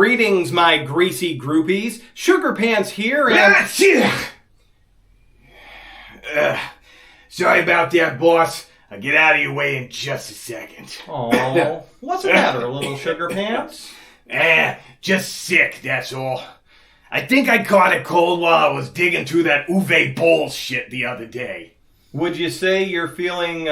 Greetings, my greasy groupies. Sugar Pants here and... Sorry about that, boss. I'll get out of your way in just a second. Oh, what's the matter, little Sugar Pants? Just sick, that's all. I think I caught a cold while I was digging through that Uwe Boll shit the other day. Would you say you're feeling,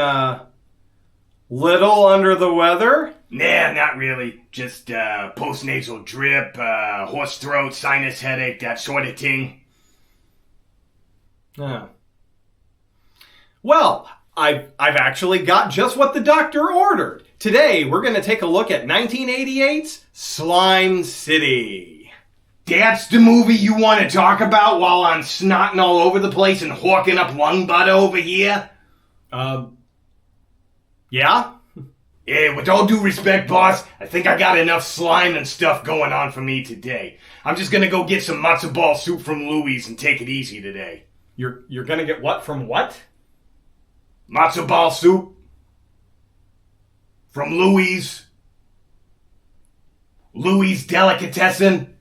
little under the weather? Nah, not really. Just, postnasal drip, hoarse throat, sinus headache, that sort of thing. Well, I've actually got just what the doctor ordered. Today, we're going to take a look at 1988's Slime City. That's the movie you want to talk about while I'm snotting all over the place and hawking up lung butter over here? Yeah? Yeah, with all due respect, boss, I think I got enough slime and stuff going on for me today. I'm just gonna go get some matzo ball soup from Louie's and take it easy today. You're gonna get what from what? Matzo ball soup. From Louie's. Louie's Delicatessen.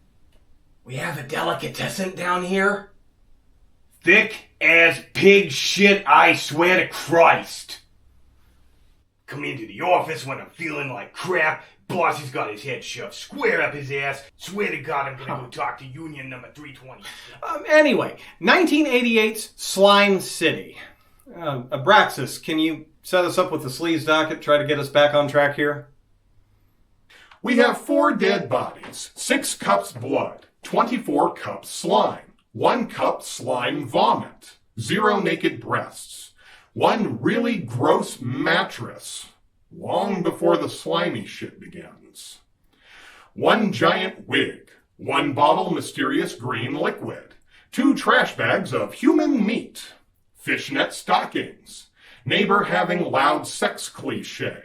We have a delicatessen down here? Thick as pig shit, I swear to Christ. Come into the office when I'm feeling like crap. Boss has got his head shoved square up his ass. Swear to God I'm gonna go talk to Union number 320. Anyway, 1988's Slime City. Abraxas, can you set us up with the sleaze docket, try to get us back on track here? We have 4 dead bodies, 6 cups blood, 24 cups slime, 1 cup slime vomit, 0 naked breasts, 1 really gross mattress, long before the slimy shit begins, 1 giant wig, 1 bottle mysterious green liquid, 2 trash bags of human meat, fishnet stockings, neighbor having loud sex cliche,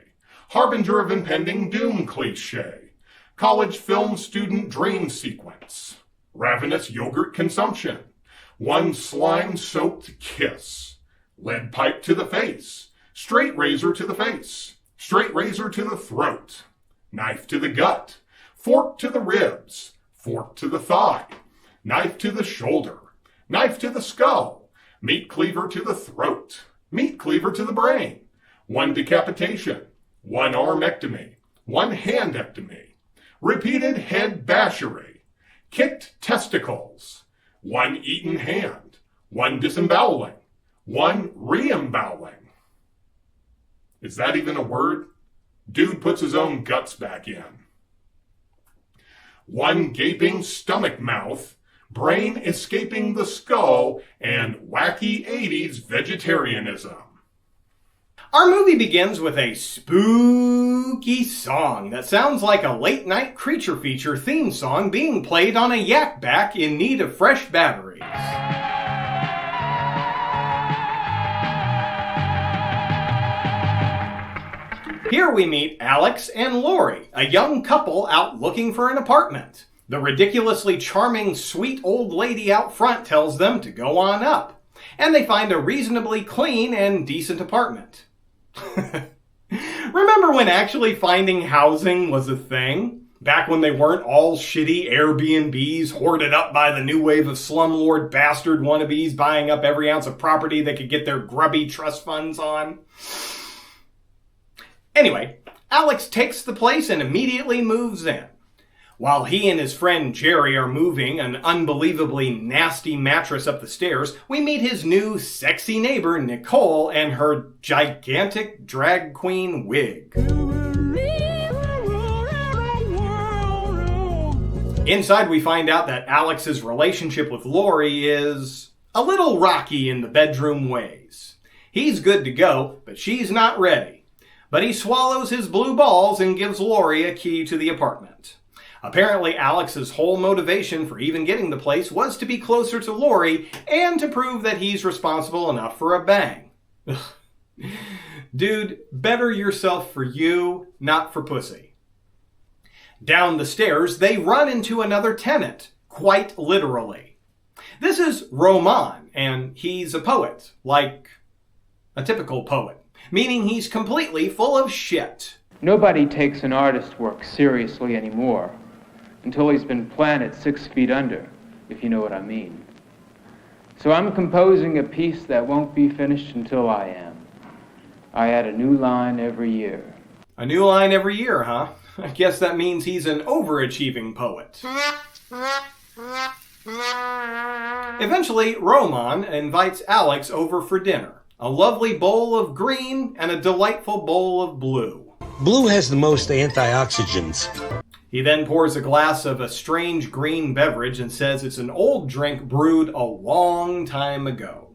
harbinger of impending doom cliche, college film student dream sequence, ravenous yogurt consumption, 1 slime-soaked kiss, lead pipe to the face, straight razor to the face, straight razor to the throat, knife to the gut, fork to the ribs, fork to the thigh, knife to the shoulder, knife to the skull, meat cleaver to the throat, meat cleaver to the brain, 1 decapitation, 1 armectomy, 1 handectomy, repeated head bashery, kicked testicles, 1 eaten hand, 1 disemboweling, 1 re-emboweling. Is that even a word? Dude puts his own guts back in. 1 gaping stomach mouth, brain escaping the skull, and wacky 80s vegetarianism. Our movie begins with a spooky song that sounds like a late-night creature feature theme song being played on a yak back in need of fresh batteries. Here we meet Alex and Lori, a young couple out looking for an apartment. The ridiculously charming, sweet old lady out front tells them to go on up, and they find a reasonably clean and decent apartment. Remember when actually finding housing was a thing? Back when they weren't all shitty Airbnbs hoarded up by the new wave of slumlord bastard wannabes buying up every ounce of property they could get their grubby trust funds on? Anyway, Alex takes the place and immediately moves in. While he and his friend Jerry are moving an unbelievably nasty mattress up the stairs, we meet his new sexy neighbor Nicole and her gigantic drag queen wig. Inside we find out that Alex's relationship with Lori is a little rocky in the bedroom ways. He's good to go, but she's not ready. But he swallows his blue balls and gives Lori a key to the apartment. Apparently, Alex's whole motivation for even getting the place was to be closer to Lori and to prove that he's responsible enough for a bang. Dude, better yourself for you, not for pussy. Down the stairs, they run into another tenant, quite literally. This is Roman, and he's a poet, like a typical poet, meaning he's completely full of shit. Nobody takes an artist's work seriously anymore. until he's been planted 6 feet under, if you know what I mean. So I'm composing a piece that won't be finished until I am. I add a new line every year. A new line every year, huh? I guess that means he's an overachieving poet. Eventually, Roman invites Alex over for dinner. A lovely bowl of green and a delightful bowl of blue. Blue has the most antioxidants. He then pours a glass of a strange green beverage and says it's an old drink brewed a long time ago.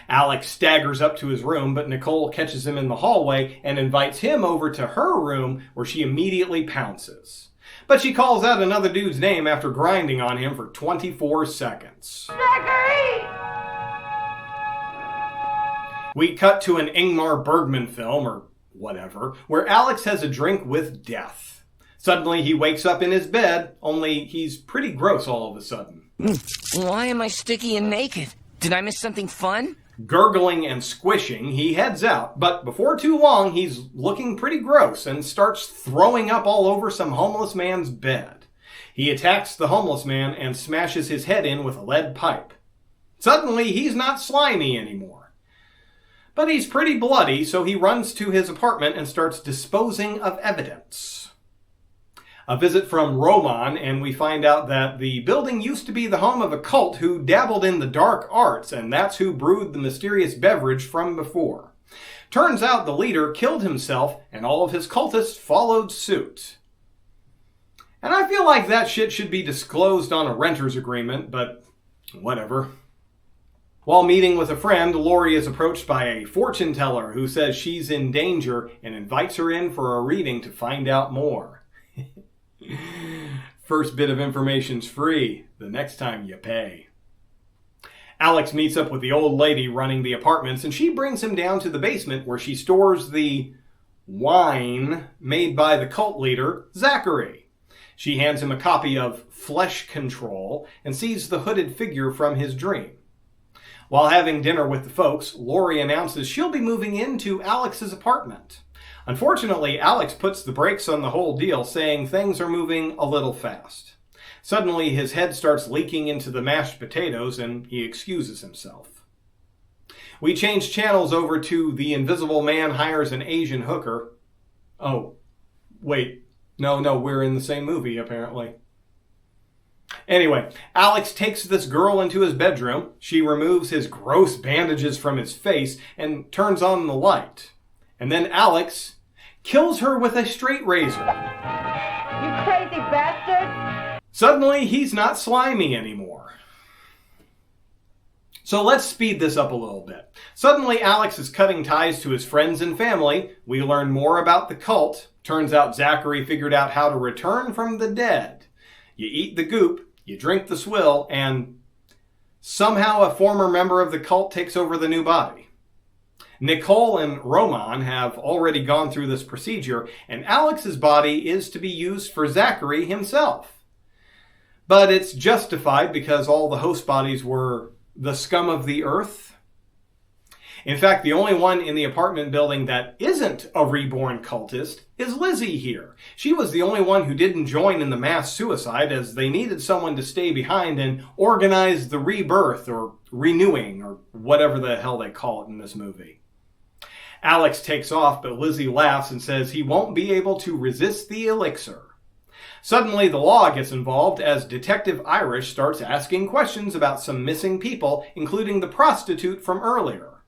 Alex staggers up to his room, but Nicole catches him in the hallway and invites him over to her room, where she immediately pounces. But she calls out another dude's name after grinding on him for 24 seconds. Zachary! We cut to an Ingmar Bergman film, or whatever, where Alex has a drink with death. Suddenly he wakes up in his bed, only he's pretty gross all of a sudden. Why am I sticky and naked? Did I miss something fun? Gurgling and squishing, he heads out, but before too long, he's looking pretty gross and starts throwing up all over some homeless man's bed. He attacks the homeless man and smashes his head in with a lead pipe. Suddenly, he's not slimy anymore. But he's pretty bloody, so he runs to his apartment and starts disposing of evidence. A visit from Roman, and we find out that the building used to be the home of a cult who dabbled in the dark arts, and that's who brewed the mysterious beverage from before. Turns out the leader killed himself, and all of his cultists followed suit. And I feel like that shit should be disclosed on a renter's agreement, but whatever. While meeting with a friend, Lori is approached by a fortune teller who says she's in danger and invites her in for a reading to find out more. First bit of information's free. The next time you pay. Alex meets up with the old lady running the apartments, and she brings him down to the basement where she stores the wine made by the cult leader, Zachary. She hands him a copy of Flesh Control and sees the hooded figure from his dream. While having dinner with the folks, Lori announces she'll be moving into Alex's apartment. Unfortunately, Alex puts the brakes on the whole deal, saying things are moving a little fast. Suddenly, his head starts leaking into the mashed potatoes, and he excuses himself. We change channels over to The Invisible Man Hires an Asian Hooker. Oh, wait. No, we're in the same movie, apparently. Anyway, Alex takes this girl into his bedroom. She removes his gross bandages from his face and turns on the light. And then Alex kills her with a straight razor. You crazy bastard! Suddenly, he's not slimy anymore. So let's speed this up a little bit. Suddenly, Alex is cutting ties to his friends and family. We learn more about the cult. Turns out Zachary figured out how to return from the dead. You eat the goop, you drink the swill, and somehow a former member of the cult takes over the new body. Nicole and Roman have already gone through this procedure, and Alex's body is to be used for Zachary himself. But it's justified because all the host bodies were the scum of the earth. In fact, the only one in the apartment building that isn't a reborn cultist is Lizzie here. She was the only one who didn't join in the mass suicide, as they needed someone to stay behind and organize the rebirth or renewing or whatever the hell they call it in this movie. Alex takes off, but Lizzie laughs and says he won't be able to resist the elixir. Suddenly, the law gets involved as Detective Irish starts asking questions about some missing people, including the prostitute from earlier.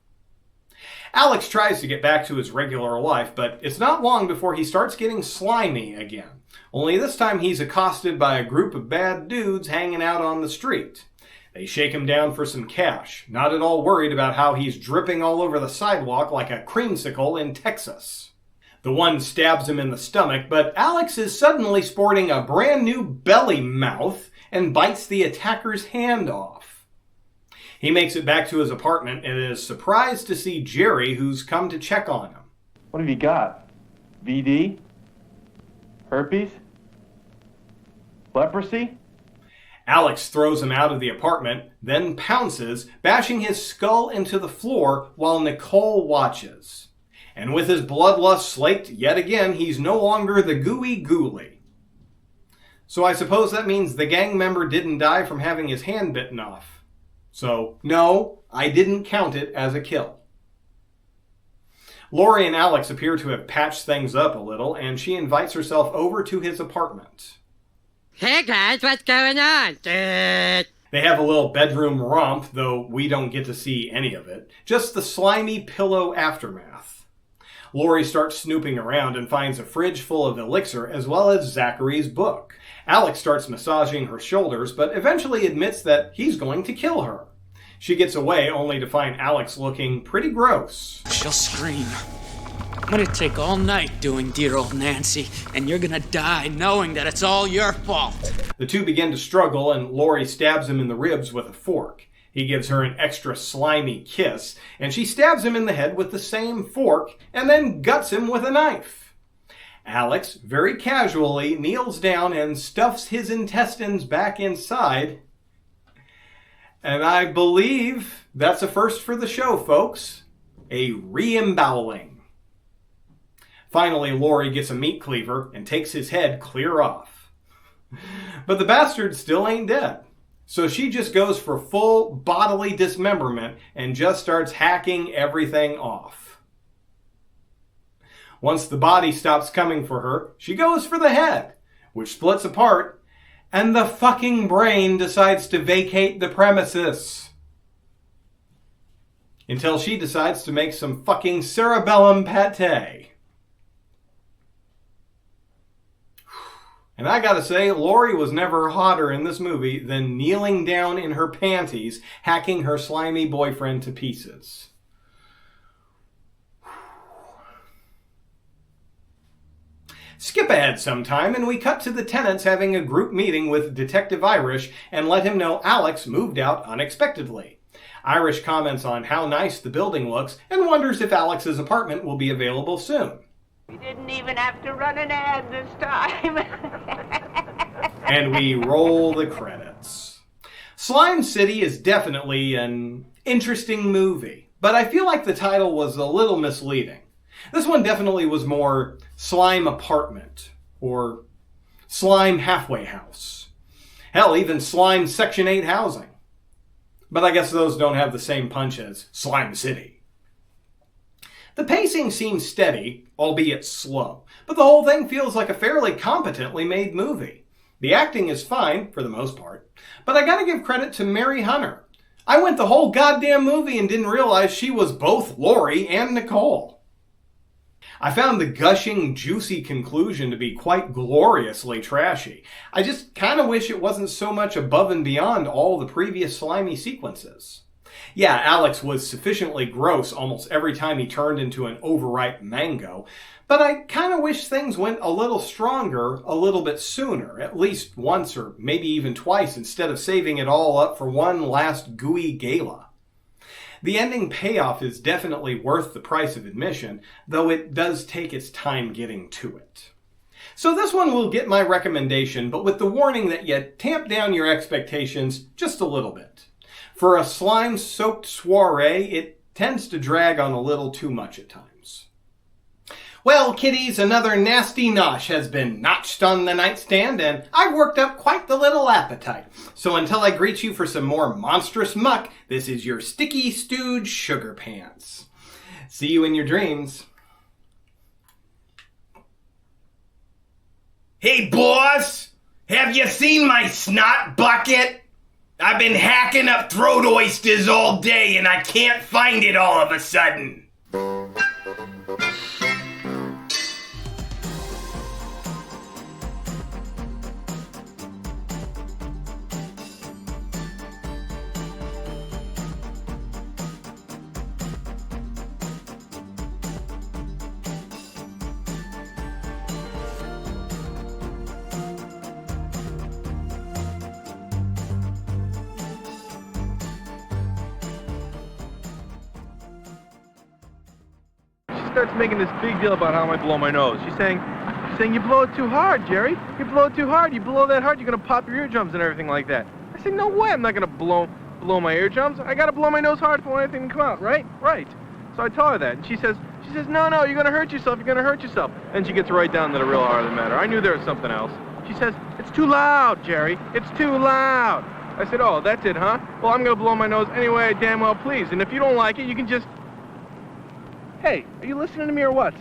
Alex tries to get back to his regular life, but it's not long before he starts getting slimy again. Only this time he's accosted by a group of bad dudes hanging out on the street. They shake him down for some cash, not at all worried about how he's dripping all over the sidewalk like a creamsicle in Texas. The one stabs him in the stomach, but Alex is suddenly sporting a brand new belly mouth and bites the attacker's hand off. He makes it back to his apartment and is surprised to see Jerry, who's come to check on him. What have you got? VD? Herpes? Leprosy? Alex throws him out of the apartment, then pounces, bashing his skull into the floor while Nicole watches. And with his bloodlust slaked yet again, he's no longer the gooey ghoulie. So I suppose that means the gang member didn't die from having his hand bitten off. So, no, I didn't count it as a kill. Laurie and Alex appear to have patched things up a little, and she invites herself over to his apartment. Hey guys, what's going on? They have a little bedroom romp, though we don't get to see any of it. Just the slimy pillow aftermath. Laurie starts snooping around and finds a fridge full of elixir as well as Zachary's book. Alex starts massaging her shoulders, but eventually admits that he's going to kill her. She gets away only to find Alex looking pretty gross. She'll scream. I'm gonna take all night doing dear old Nancy, and you're gonna die knowing that it's all your fault. The two begin to struggle, and Laurie stabs him in the ribs with a fork. He gives her an extra slimy kiss, and she stabs him in the head with the same fork, and then guts him with a knife. Alex, very casually, kneels down and stuffs his intestines back inside. And I believe that's a first for the show, folks. A re-emboweling. Finally, Laurie gets a meat cleaver and takes his head clear off. But the bastard still ain't dead. So she just goes for full bodily dismemberment and just starts hacking everything off. Once the body stops coming for her, she goes for the head, which splits apart, and the fucking brain decides to vacate the premises. Until she decides to make some fucking cerebellum pate. And I gotta say, Laurie was never hotter in this movie than kneeling down in her panties, hacking her slimy boyfriend to pieces. Skip ahead sometime, and we cut to the tenants having a group meeting with Detective Irish and let him know Alex moved out unexpectedly. Irish comments on how nice the building looks and wonders if Alex's apartment will be available soon. We didn't even have to run an ad this time. And we roll the credits. Slime City is definitely an interesting movie, but I feel like the title was a little misleading. This one definitely was more Slime Apartment, or Slime Halfway House. Hell, even Slime Section 8 Housing. But I guess those don't have the same punch as Slime City. The pacing seems steady, albeit slow, but the whole thing feels like a fairly competently made movie. The acting is fine, for the most part, but I gotta give credit to Mary Hunter. I went the whole goddamn movie and didn't realize she was both Laurie and Nicole. I found the gushing, juicy conclusion to be quite gloriously trashy. I just kind of wish it wasn't so much above and beyond all the previous slimy sequences. Yeah, Alex was sufficiently gross almost every time he turned into an overripe mango, but I kind of wish things went a little stronger a little bit sooner, at least once or maybe even twice, instead of saving it all up for one last gooey gala. The ending payoff is definitely worth the price of admission, though it does take its time getting to it. So this one will get my recommendation, but with the warning that you tamp down your expectations just a little bit. For a slime-soaked soiree, it tends to drag on a little too much at times. Well, kiddies, another nasty nosh has been notched on the nightstand, and I've worked up quite the little appetite. So until I greet you for some more monstrous muck, this is your sticky stewed sugar pants. See you in your dreams. Hey, boss! Have you seen my snot bucket? I've been hacking up throat oysters all day and I can't find it all of a sudden. Starts making this big deal about how I blow my nose. She's saying you blow it too hard, Jerry. You blow it too hard. You blow that hard, you're gonna pop your eardrums and everything like that. I said, no way, I'm not gonna blow my eardrums. I gotta blow my nose hard for anything to come out, right? Right. So I tell her that, and she says, no, you're gonna hurt yourself. You're gonna hurt yourself. And she gets right down to the real heart of the matter. I knew there was something else. She says, "It's too loud, Jerry. It's too loud." I said, "Oh, that's it, huh? Well, I'm gonna blow my nose anyway I damn well please. And if you don't like it, you can just..." Hey, are you listening to me or what?